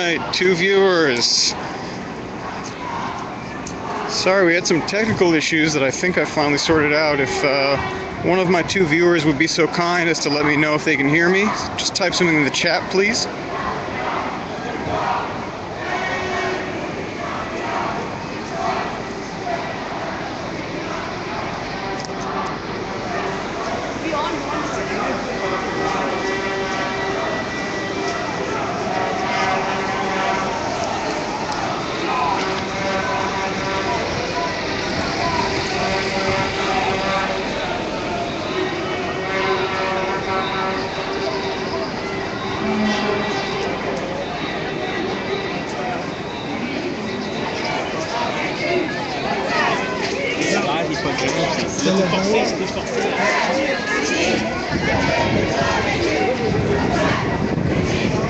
my two viewers. Sorry, we had some technical issues that I think I finally sorted out. If one of my two viewers would be so kind as to let me know if they can hear me, just type something in the chat, please.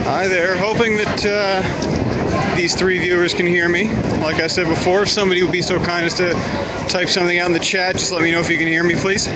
Hi there, hoping that these three viewers can hear me. Like I said before, if somebody would be so kind as to type something out in the chat, just let me know if you can hear me, please.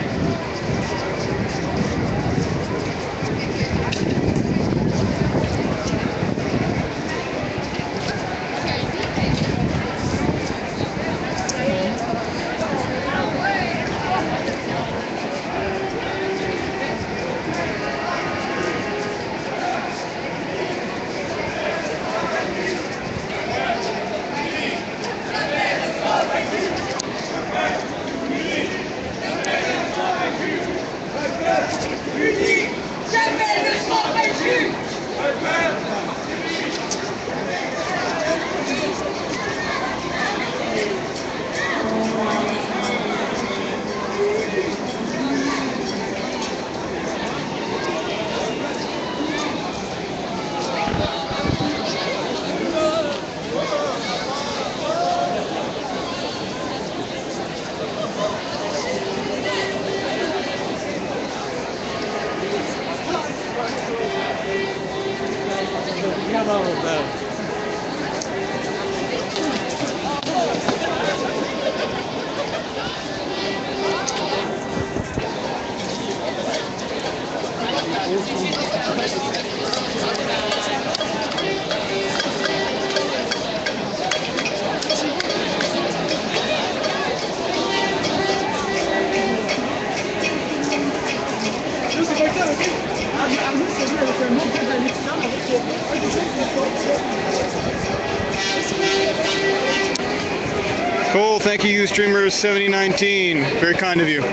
Cool, thank you, Ustreamers7019. Very kind of you.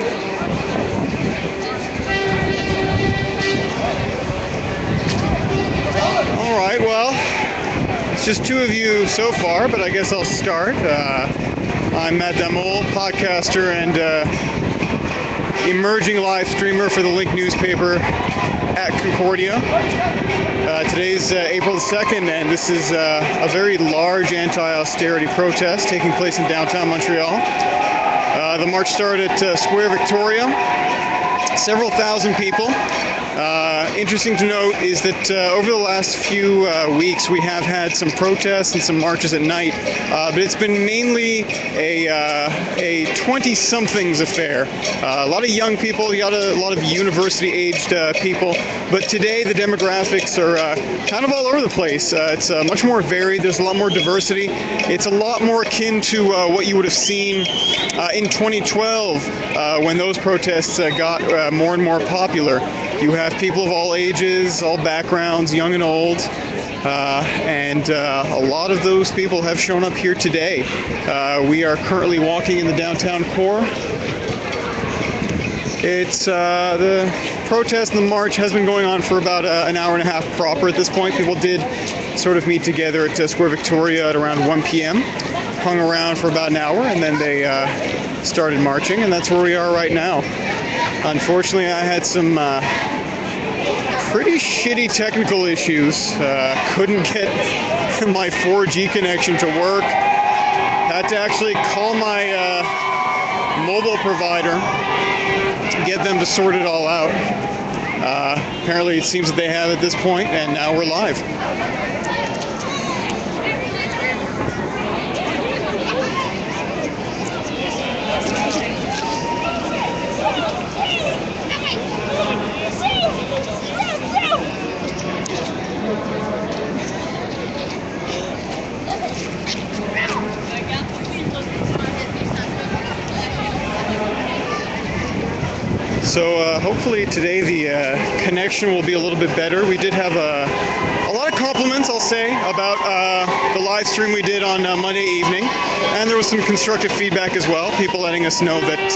Alright, well, it's just two of you so far, but I guess I'll start. I'm Matt Damol, podcaster and emerging live streamer for the Link newspaper at Concordia. Today's April 2nd, and this is a very large anti-austerity protest taking place in downtown Montreal. The march started at Square Victoria, several thousand people. Interesting to note is that over the last few weeks we have had some protests and some marches at night, but it's been mainly a 20-somethings affair. A lot of young people, a lot of university-aged people, but today the demographics are kind of all over the place. It's much more varied. There's a lot more diversity. It's a lot more akin to what you would have seen in 2012 when those protests got more and more popular. You have people of all ages, all backgrounds, young and old, and a lot of those people have shown up here today. We are currently walking in the downtown core. It's the protest and the march has been going on for about an hour and a half proper at this point. People did sort of meet together at Square Victoria at around 1 p.m., hung around for about an hour, and then they started marching, and that's where we are right now. Unfortunately, I had some pretty shitty technical issues. Couldn't get my 4G connection to work. Had to actually call my mobile provider to get them to sort it all out. Apparently, it seems that they have at this point, and now we're live. hopefully today the connection will be a little bit better. We did have a lot of compliments, I'll say, about the live stream we did on Monday evening, and there was some constructive feedback as well, people letting us know that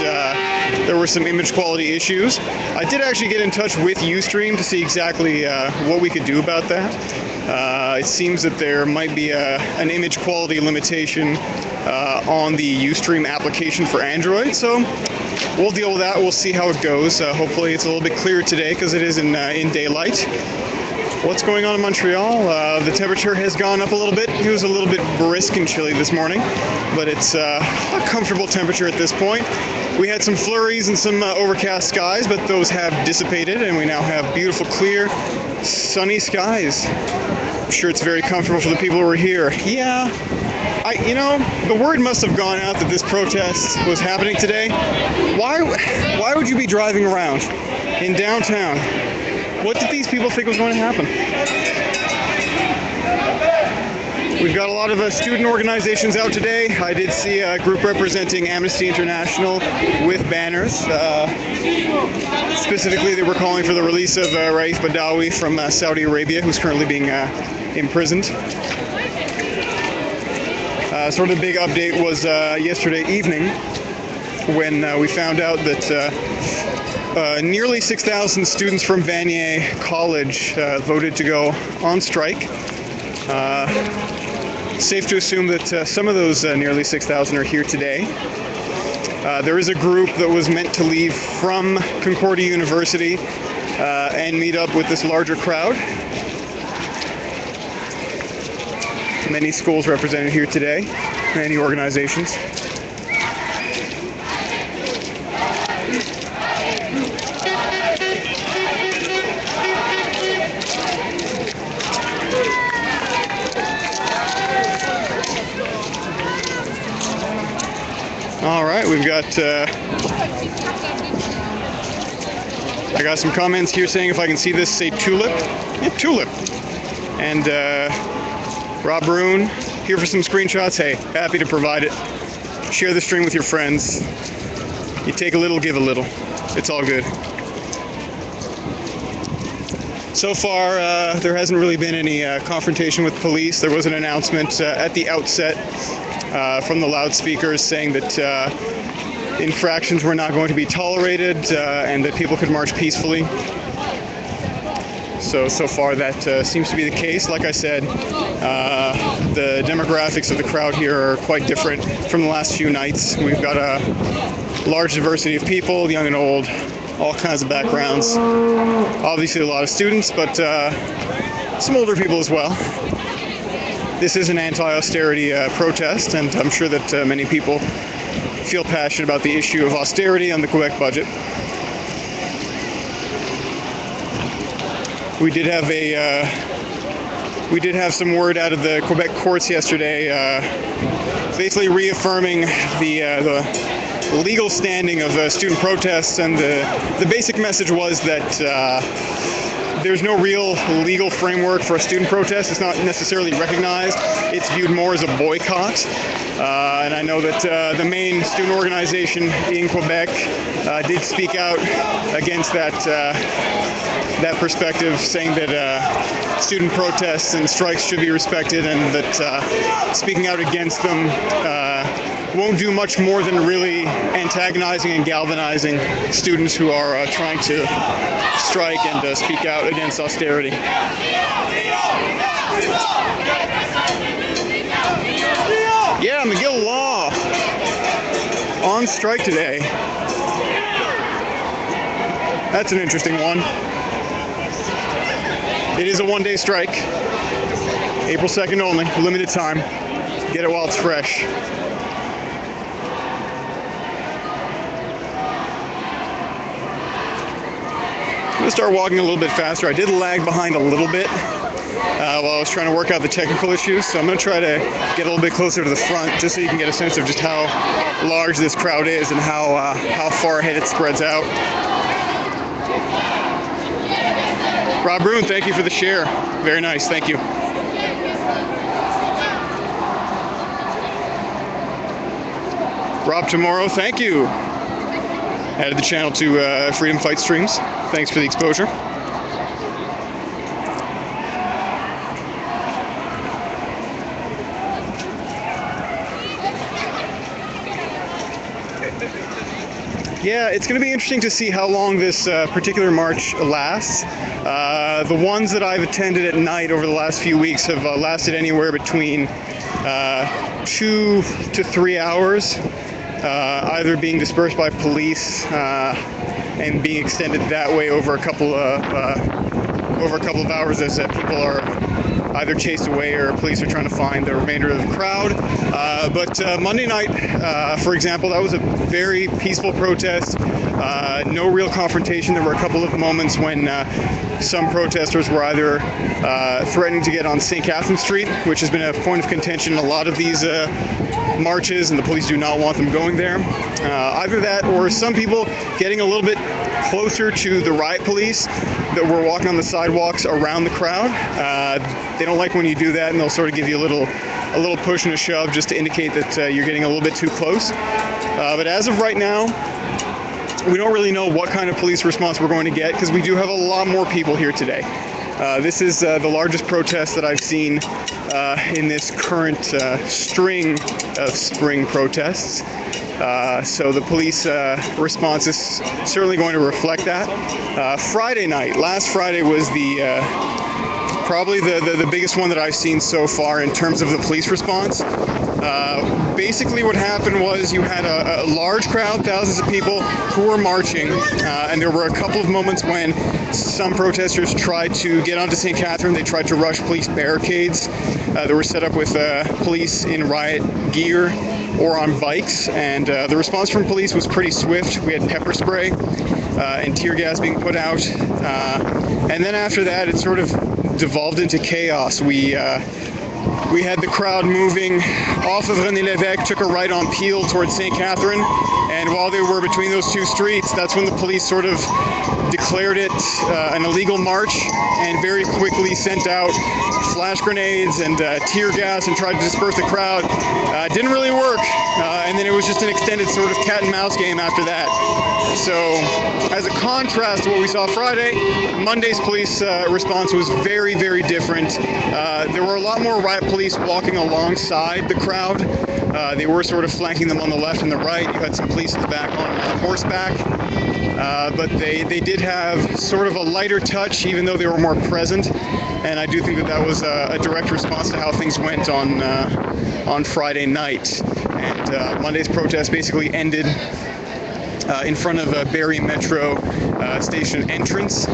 there were some image quality issues. I did actually get in touch with Ustream to see exactly what we could do about that. It seems that there might be an image quality limitation on the Ustream application for Android, so we'll deal with that. We'll see how it goes. Hopefully it's a little bit clearer today because it is in daylight. What's going on in Montreal? The temperature has gone up a little bit. It was a little bit brisk and chilly this morning, but it's a comfortable temperature at this point. We had some flurries and some overcast skies, but those have dissipated, and we now have beautiful, clear, sunny skies. I'm sure it's very comfortable for the people who are here. Yeah, the word must have gone out that this protest was happening today. Why would you be driving around in downtown? What did these people think was going to happen? We've got a lot of student organizations out today. I did see a group representing Amnesty International with banners. Specifically, they were calling for the release of Raif Badawi from Saudi Arabia, who's currently being imprisoned. Sort of the big update was yesterday evening when we found out that nearly 6,000 students from Vanier College voted to go on strike. Safe to assume that some of those nearly 6,000 are here today. There is a group that was meant to leave from Concordia University and meet up with this larger crowd. Many schools represented here today, many organizations. All right, we've got I got some comments here saying if I can see this, say tulip. Yeah, tulip. And Rob Broon, here for some screenshots. Hey, happy to provide it. Share the stream with your friends. You take a little, give a little. It's all good. So far, there hasn't really been any confrontation with police. There was an announcement at the outset from the loudspeakers saying that infractions were not going to be tolerated and that people could march peacefully. So far that seems to be the case. Like I said, the demographics of the crowd here are quite different from the last few nights. We've got a large diversity of people, young and old, all kinds of backgrounds. Obviously a lot of students, but some older people as well. This is an anti-austerity protest, and I'm sure that many people feel passionate about the issue of austerity on the Quebec budget. We did have some word out of the Quebec courts yesterday, basically reaffirming the legal standing of student protests, and the basic message was that there's no real legal framework for a student protest. It's not necessarily recognized. It's viewed more as a boycott. And I know that the main student organization in Quebec did speak out against that perspective, saying that student protests and strikes should be respected, and that speaking out against them won't do much more than really antagonizing and galvanizing students who are trying to strike and speak out against austerity. Yeah, McGill Law on strike today. That's an interesting one. It is a one-day strike. April 2nd only, limited time. Get it while it's fresh. I'm going to start walking a little bit faster. I did lag behind a little bit while I was trying to work out the technical issues, so I'm going to try to get a little bit closer to the front just so you can get a sense of just how large this crowd is and how far ahead it spreads out. Rob Broon, thank you for the share. Very nice, thank you. Rob Tomorrow, thank you. Added the channel to Freedom Fight streams. Thanks for the exposure. Yeah, it's going to be interesting to see how long this particular march lasts. The ones that I've attended at night over the last few weeks have lasted anywhere between 2 to 3 hours, either being dispersed by police and being extended that way over a couple of hours as people are either chased away or police are trying to find the remainder of the crowd. But Monday night, for example, that was a very peaceful protest. No real confrontation. There were a couple of moments when some protesters were either threatening to get on St. Catherine Street, which has been a point of contention in a lot of these marches, and the police do not want them going there. Either that or some people getting a little bit closer to the riot police that were walking on the sidewalks around the crowd. They don't like when you do that, and they'll sort of give you a little push and a shove just to indicate that you're getting a little bit too close. But as of right now, we don't really know what kind of police response we're going to get because we do have a lot more people here today. This is the largest protest that I've seen in this current string of spring protests. So the police response is certainly going to reflect that. Last Friday was probably the biggest one that I've seen so far in terms of the police response. Basically what happened was you had a large crowd, thousands of people who were marching, and there were a couple of moments when some protesters tried to get onto St. Catherine. They tried to rush police barricades that were set up with police in riot gear or on bikes, and the response from police was pretty swift. We had pepper spray and tear gas being put out, and then after that it sort of devolved into chaos. We had the crowd moving off of René Lévesque, took a right on Peel towards St. Catherine, and while they were between those two streets, that's when the police sort of declared it an illegal march and very quickly sent out flash grenades and tear gas and tried to disperse the crowd. Didn't really work, and then it was just an extended sort of cat and mouse game after that. So as a contrast to what we saw Friday, Monday's police response was very, very different. There were a lot more riot police walking alongside the crowd. They were sort of flanking them on the left and the right. You had some police in the back on horseback. But they did have sort of a lighter touch, even though they were more present. And I do think that was a direct response to how things went on Friday night. And Monday's protest basically ended in front of a Barrie Metro station entrance,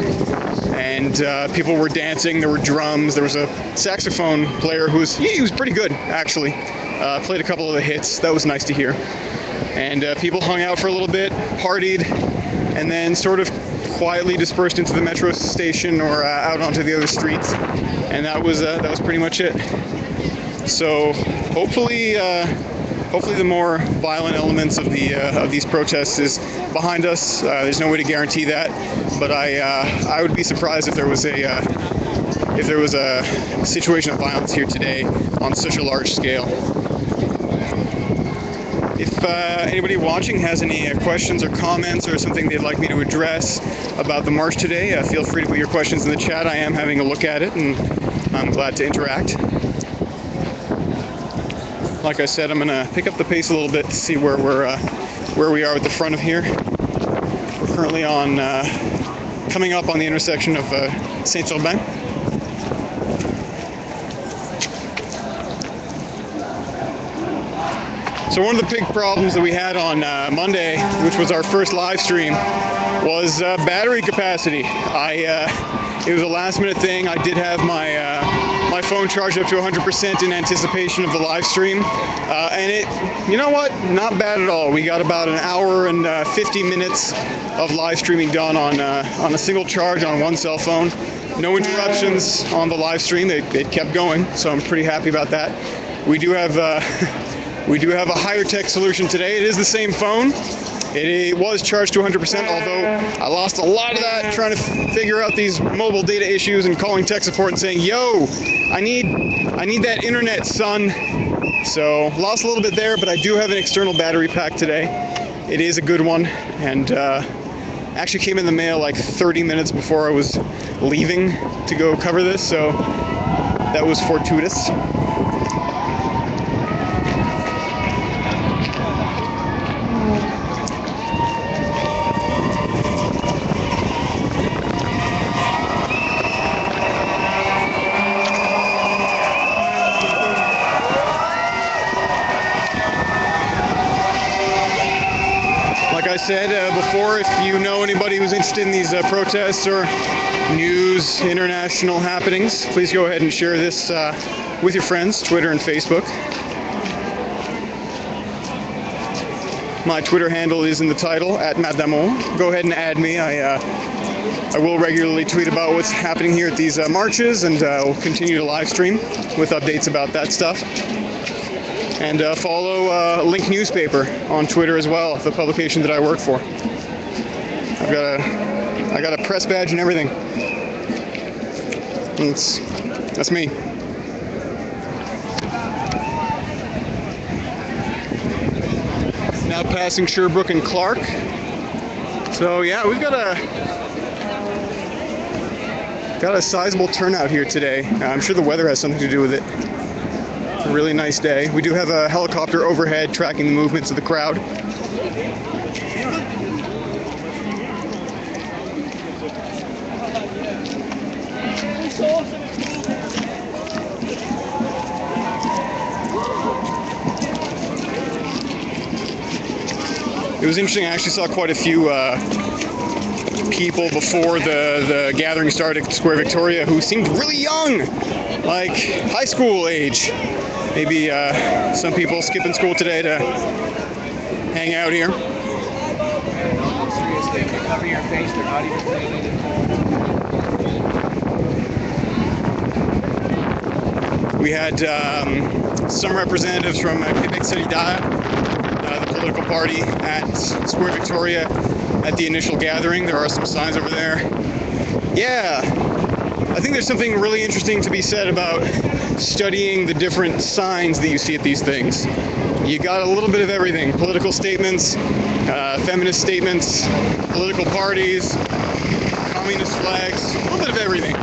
and people were dancing. There were drums. There was a saxophone player who was pretty good, actually. Played a couple of the hits. That was nice to hear. And people hung out for a little bit, partied, and then sort of quietly dispersed into the metro station or out onto the other streets. And that was pretty much it. So hopefully the more violent elements of these protests is behind us. There's no way to guarantee that, but I would be surprised if there was a situation of violence here today on such a large scale. If anybody watching has any questions or comments or something they'd like me to address about the march today, feel free to put your questions in the chat. I am having a look at it, and I'm glad to interact. Like I said, I'm going to pick up the pace a little bit to see where we are at the front of here. We're currently coming up on the intersection of Saint-Urbain. So one of the big problems that we had on Monday, which was our first live stream, was battery capacity. It was a last-minute thing. I did have my phone charged up to 100% in anticipation of the live stream, and you know what? Not bad at all. We got about an hour and 50 minutes of live streaming done on a single charge on one cell phone. No interruptions on the live stream. It kept going, so I'm pretty happy about that. We do have a higher tech solution today. It is the same phone. It was charged to 100%, although I lost a lot of that trying to figure out these mobile data issues and calling tech support and saying, "Yo, I need that internet, son." So lost a little bit there, but I do have an external battery pack today. It is a good one, and actually came in the mail like 30 minutes before I was leaving to go cover this, so that was fortuitous. Like I said before, if you know anybody who's interested in these protests or news, international happenings, please go ahead and share this with your friends, Twitter and Facebook. My Twitter handle is in the title, @MattDamon. Go ahead and add me. I will regularly tweet about what's happening here at these marches, and we'll continue to live stream with updates about that stuff. And follow Link Newspaper on Twitter as well, the publication that I work for. I got a press badge and everything. That's me. Now passing Sherbrooke and Clark. So yeah, we've got a sizable turnout here today. I'm sure the weather has something to do with it. A really nice day. We do have a helicopter overhead tracking the movements of the crowd. It was interesting, I actually saw quite a few people before the gathering started at Square Victoria who seemed really young, like high school age. Maybe some people skipping school today to hang out here. Cover your face, they're not even related. We had some representatives from Quebec Solidaire, the political party, at Square Victoria at the initial gathering. There are some signs over there. Yeah, I think there's something really interesting to be said about studying the different signs that you see at these things. You got a little bit of everything: political statements, feminist statements, political parties, communist flags, a little bit of everything.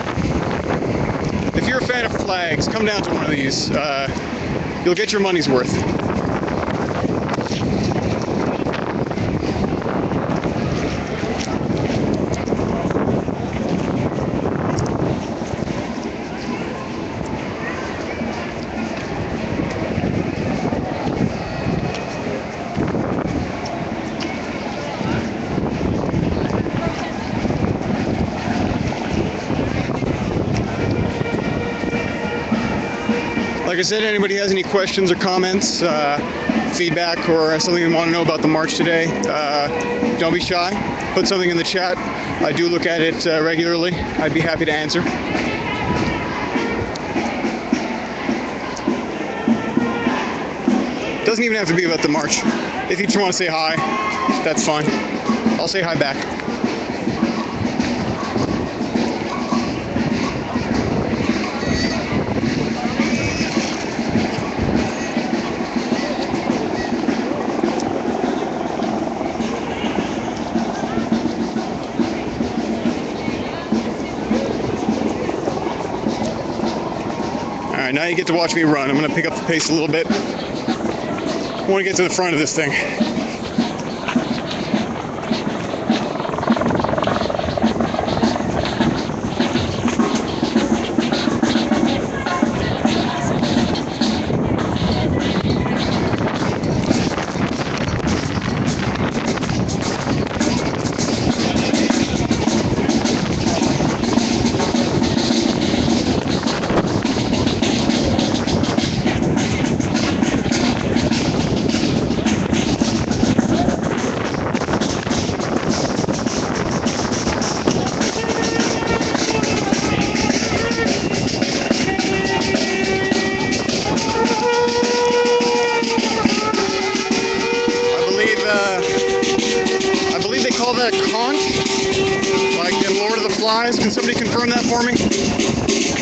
If you're a fan of flags, come down to one of these. You'll get your money's worth. Like I said, anybody has any questions or comments, feedback, or something you want to know about the march today, don't be shy. Put something in the chat. I do look at it regularly. I'd be happy to answer. Doesn't even have to be about the march. If you just want to say hi, that's fine. I'll say hi back. Alright, now you get to watch me run. I'm going to pick up the pace a little bit. I want to get to the front of this thing. That conch, like in Lord of the Flies. Can somebody confirm that for me?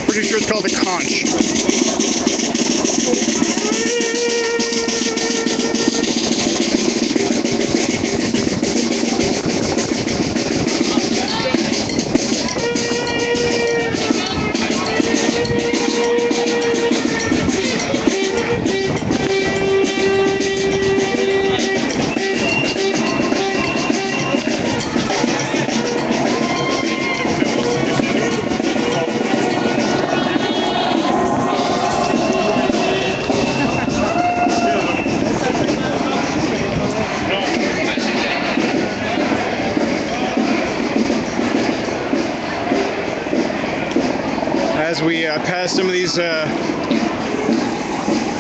Pretty sure it's called a conch. these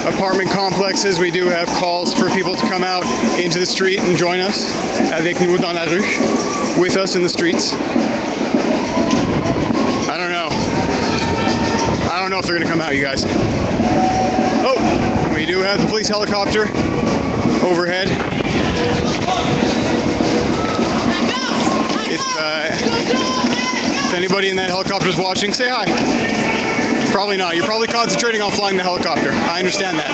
apartment complexes, we do have calls for people to come out into the street and join us, avec nous dans la rue, with us in the streets. I don't know if they're gonna come out, you guys. Oh, we do have the police helicopter overhead. If anybody in that helicopter is watching, say hi. Probably not. You're probably concentrating on flying the helicopter. I understand that.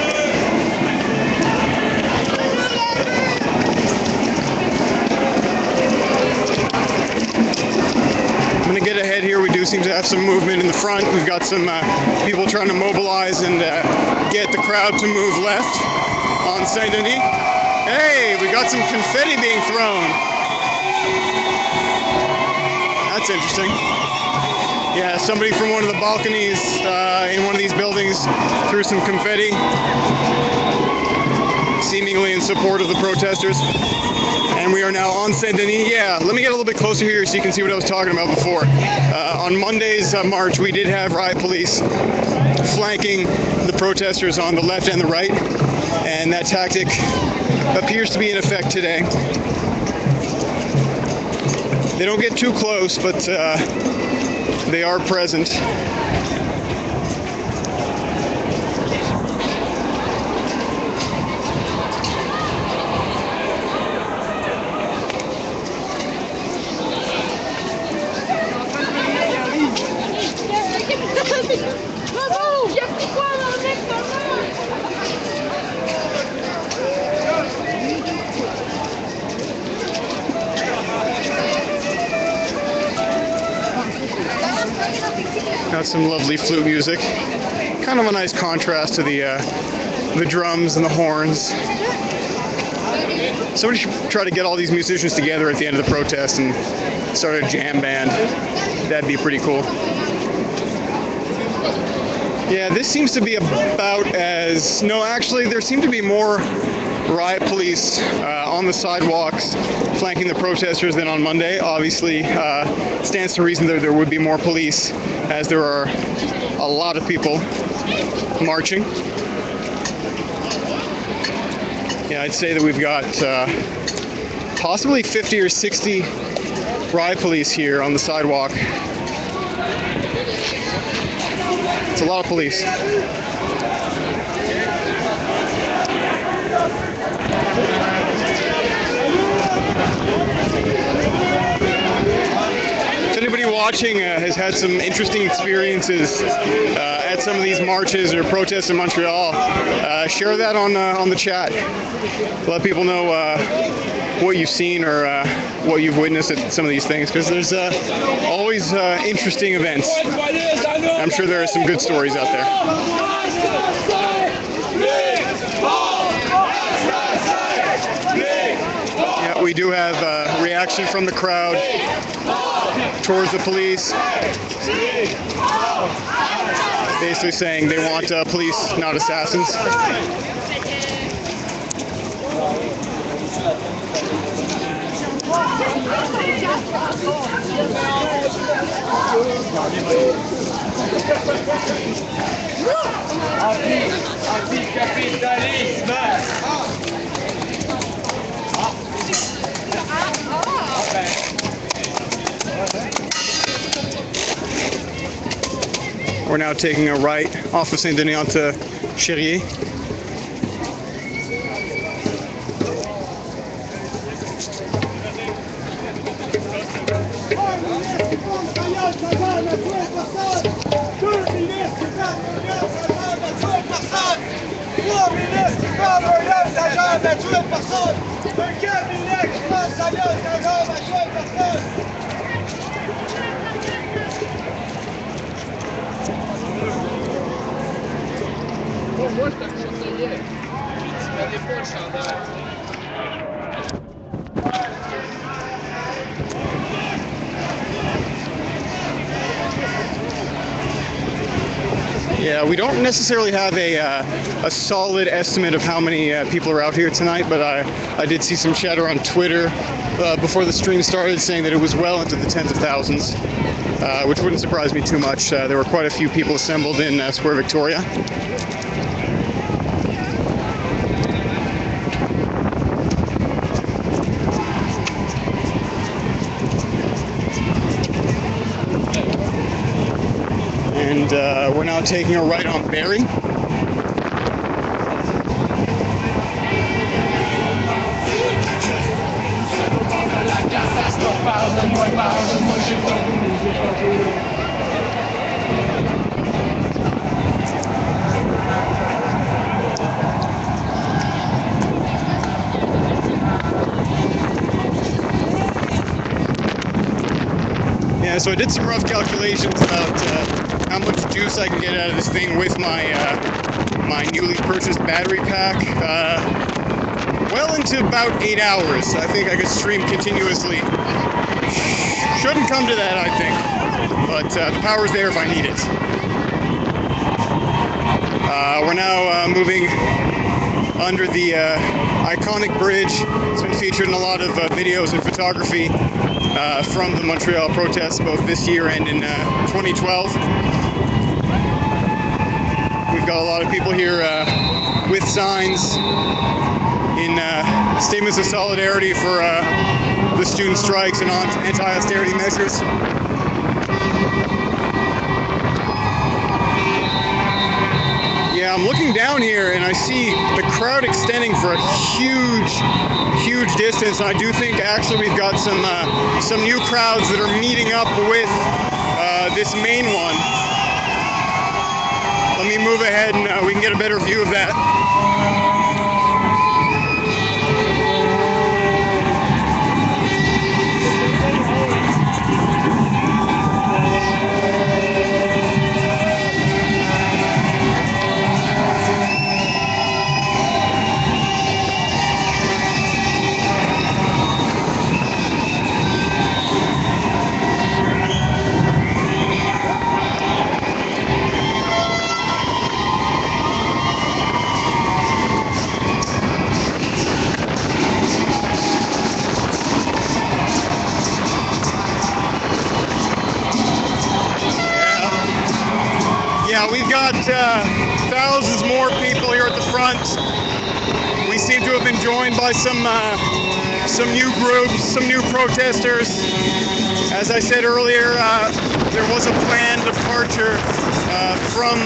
I'm going to get ahead here. We do seem to have some movement in the front. We've got some people trying to mobilize and get the crowd to move left on Saint-Denis. Hey, we got some confetti being thrown. That's interesting. Yeah, somebody from one of the balconies in one of these buildings threw some confetti, seemingly in support of the protesters. And we are now on Saint-Denis. Yeah, let me get a little bit closer here so you can see what I was talking about before. On Monday's march, we did have riot police flanking the protesters on the left and the right, and that tactic appears to be in effect today. They don't get too close, but they are present. Got some lovely flute music. Kind of a nice contrast to the drums and the horns. Somebody should try to get all these musicians together at the end of the protest and start a jam band. That'd be pretty cool. Yeah, this seems to be about as... No, actually, there seem to be more riot police on the sidewalks flanking the protesters than on Monday. Obviously, stands to reason that there would be more police, as there are a lot of people marching. Yeah, I'd say that we've got possibly 50 or 60 riot police here on the sidewalk. It's a lot of police. If anybody watching has had some interesting experiences at some of these marches or protests in Montreal, share that on the chat. Let people know what you've seen or what you've witnessed at some of these things, because there's always interesting events. I'm sure there are some good stories out there. Yeah, we do have reaction from the crowd towards the police, basically saying they want police, not assassins. We're now taking a right off of Saint-Denis onto Cherrier. Yeah, we don't necessarily have a solid estimate of how many people are out here tonight, but I did see some chatter on Twitter before the stream started saying that it was well into the tens of thousands. which wouldn't surprise me too much. There were quite a few people assembled in Square Victoria. And we're now taking a right on Barrie. Yeah, so I did some rough calculations about how much juice I can get out of this thing with my my newly purchased battery pack. Well into about 8 hours. I think I could stream continuously. Shouldn't come to that, I think, but the power's there if I need it. We're now moving under the iconic bridge. It's been featured in a lot of videos and photography from the Montreal protests, both this year and in 2012. We've got a lot of people here with signs in statements of solidarity for the student strikes and anti-austerity measures. Yeah, I'm looking down here and I see the crowd extending for a huge distance. And I do think actually we've got some new crowds that are meeting up with this main one. Let me move ahead and we can get a better view of that. Yeah, we've got thousands more people here at the front. We seem to have been joined by some new groups, some new protesters. As I said earlier, there was a planned departure from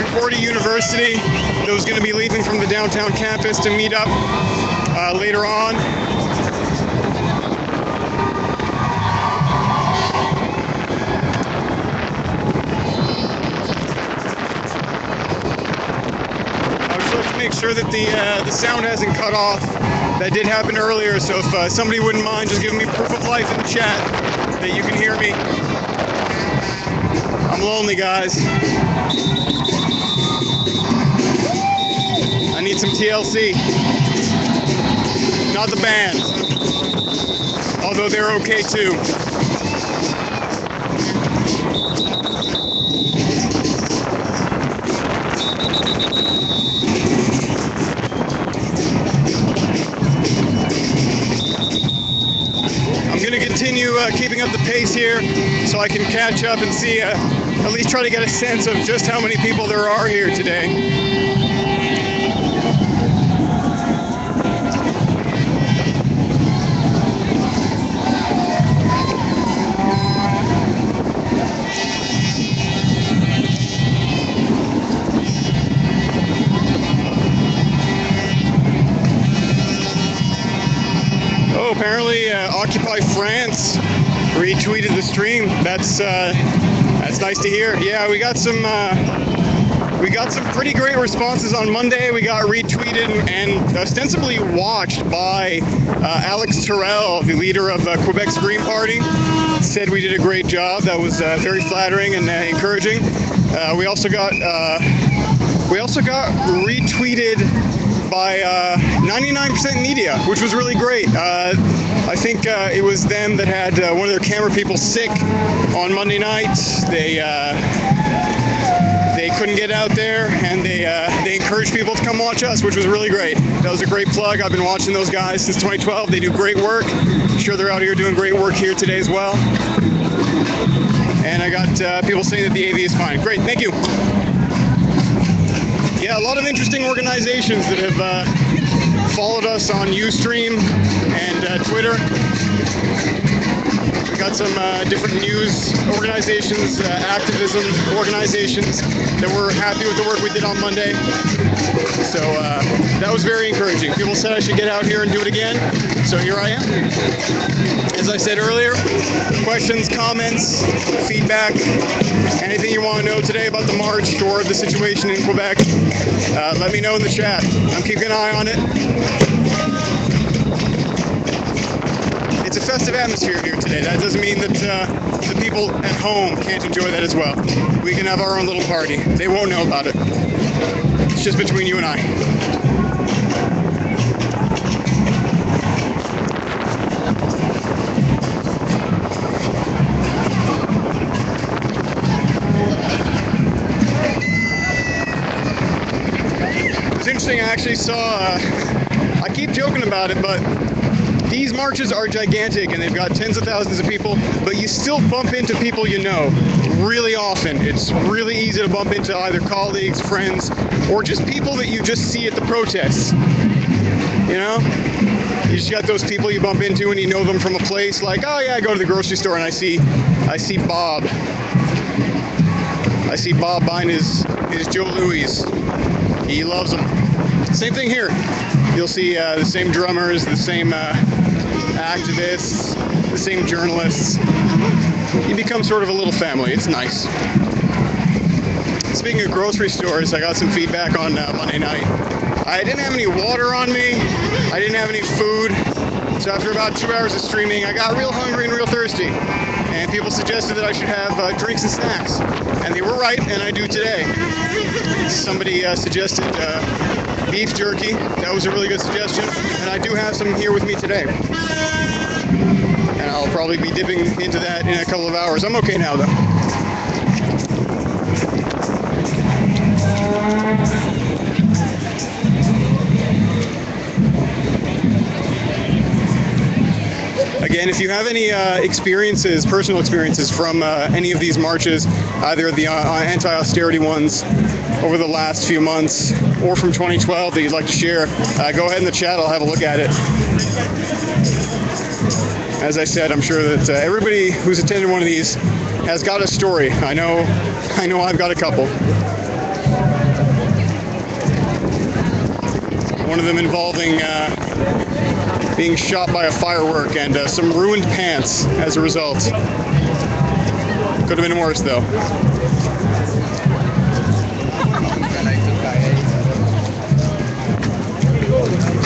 Concordia University that was going to be leaving from the downtown campus to meet up later on. Make sure that the sound hasn't cut off. That did happen earlier, so if somebody wouldn't mind just giving me proof of life in the chat that you can hear me. I'm lonely, guys. I need some TLC. Not the band, although they're okay too. I'm going to continue keeping up the pace here so I can catch up and see, at least try to get a sense of just how many people there are here today. Oh, apparently Occupy France retweeted the stream. That's nice to hear. Yeah, we got some pretty great responses on Monday. We got retweeted and ostensibly watched by Alex Terrell, the leader of Quebec's Green Party. Said we did a great job. That was very flattering and encouraging. We also got retweeted by 99% Media, which was really great. I think it was them that had one of their camera people sick on Monday night. They couldn't get out there, and they encouraged people to come watch us, which was really great. That was a great plug. I've been watching those guys since 2012. They do great work. I'm sure they're out here doing great work here today as well. and I got people saying that the AV is fine. Great, thank you. Yeah, a lot of interesting organizations that have followed us on Ustream and Twitter. We got some different news organizations, activism organizations that were happy with the work we did on Monday. So that was very encouraging. People said I should get out here and do it again. So here I am. As I said earlier, questions, comments, feedback, anything you want to know today about the march or the situation in Quebec, let me know in the chat. I'm keeping an eye on it. It's a festive atmosphere here today. That doesn't mean that the people at home can't enjoy that as well. We can have our own little party. They won't know about it. It's just between you and I. It's interesting, I actually saw, I keep joking about it, but these marches are gigantic and they've got tens of thousands of people, but you still bump into people you know really often. It's really easy to bump into either colleagues, friends, or just people that you just see at the protests. You know? You just got those people you bump into and you know them from a place like, oh yeah, I go to the grocery store and I see Bob. I see Bob buying his Joe Louis. He loves them. Same thing here. You'll see the same drummers, the same activists, the same journalists. You become sort of a little family. It's nice. Speaking of grocery stores, I got some feedback on Monday night. I didn't have any water on me. I didn't have any food. So after about 2 hours of streaming, I got real hungry and real thirsty. And people suggested that I should have drinks and snacks. And they were right, and I do today. Somebody suggested beef jerky. That was a really good suggestion. And I do have some here with me today. And I'll probably be dipping into that in a couple of hours. I'm okay now, though. Again, if you have any experiences, personal experiences from any of these marches, either the anti-austerity ones over the last few months or from 2012 that you'd like to share, go ahead in the chat. I'll have a look at it. As I said, I'm sure that everybody who's attended one of these has got a story. I know I've got a couple. One of them involving being shot by a firework and some ruined pants as a result. Could have been worse, though.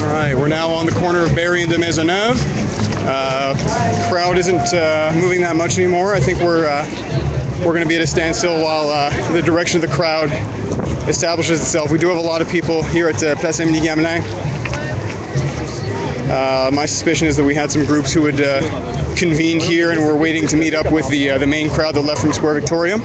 All right, we're now on the corner of Barrie and de Maisonneuve. Crowd isn't moving that much anymore. I think we're going to be at a standstill while the direction of the crowd establishes itself. We do have a lot of people here at Place Émilie Gamelin. My suspicion is that we had some groups who had convened here and were waiting to meet up with the main crowd that left from Square Victoria.